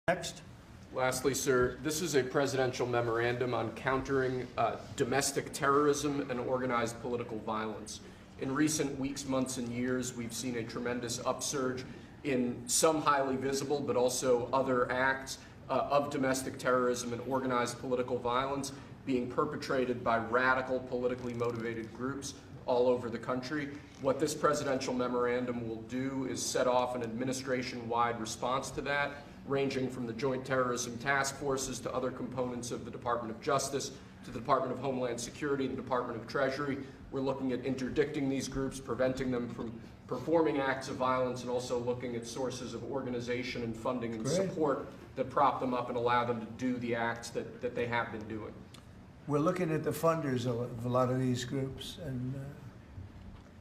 Next. Lastly, sir, this is a presidential memorandum on countering domestic terrorism and organized political violence. In recent weeks, months, and years, we've seen a tremendous upsurge in some highly visible, but also other acts of domestic terrorism and organized political violence being perpetrated by radical, politically motivated groups all over the country. What this presidential memorandum will do is set off an administration-wide response to that, ranging from the Joint Terrorism Task Forces to other components of the Department of Justice, to the Department of Homeland Security, the Department of Treasury. We're looking at interdicting these groups, preventing them from performing acts of violence, and also looking at sources of organization and funding and support that prop them up and allow them to do the acts that they have been doing. We're looking at the funders of a lot of these groups, and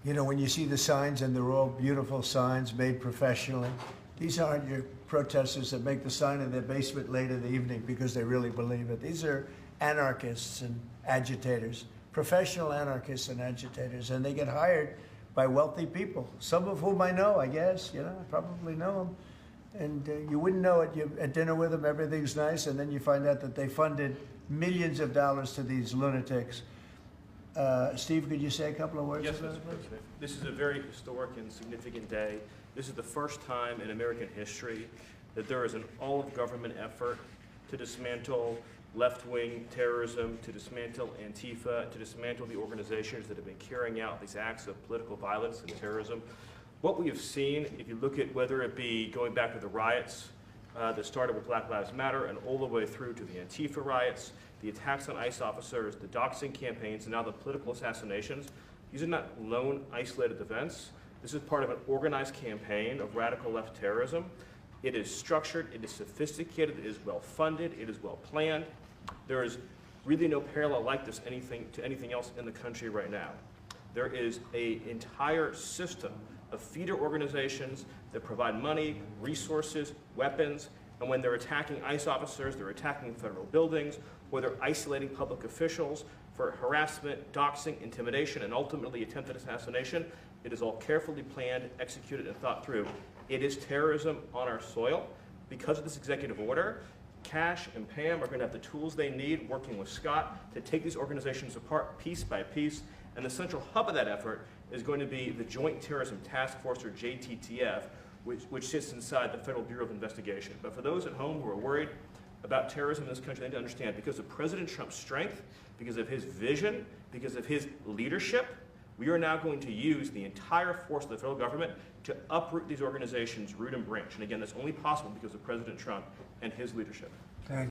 you know, when you see the signs, and they're all beautiful signs made professionally, these aren't your protesters that make the sign in their basement late in the evening because they really believe it. These are anarchists and agitators, professional anarchists and agitators, and they get hired by wealthy people, some of whom I know, I guess, you know, I probably know them. And you wouldn't know it. You're at dinner with them, everything's nice, and then you find out that they funded millions of dollars to these lunatics. Steve, could you say a couple of words? Yes, Mr. President. This is a very historic and significant day. This is the first time in American history that there is an all-of-government effort to dismantle left-wing terrorism, to dismantle Antifa, to dismantle the organizations that have been carrying out these acts of political violence and terrorism. What we have seen, if you look at whether it be going back to the riots that started with Black Lives Matter and all the way through to the Antifa riots, the attacks on ICE officers, the doxing campaigns, and now the political assassinations, these are not lone, isolated events. This is part of an organized campaign of radical left terrorism. It is structured, it is sophisticated, it is well funded, it is well planned. There is really no parallel like this to anything else in the country right now. There is an entire system of feeder organizations that provide money, resources, weapons, and when they're attacking ICE officers, they're attacking federal buildings, or they're isolating public officials for harassment, doxing, intimidation, and ultimately attempted assassination. It is all carefully planned, executed, and thought through. It is terrorism on our soil. Because of this executive order, Cash and Pam are going to have the tools they need, working with Scott, to take these organizations apart piece by piece. And the central hub of that effort is going to be the Joint Terrorism Task Force, or JTTF, which sits inside the Federal Bureau of Investigation. But for those at home who are worried about terrorism in this country, they need to understand, because of President Trump's strength, because of his vision, because of his leadership, we are now going to use the entire force of the federal government to uproot these organizations root and branch. And again, that's only possible because of President Trump and his leadership. Thank you.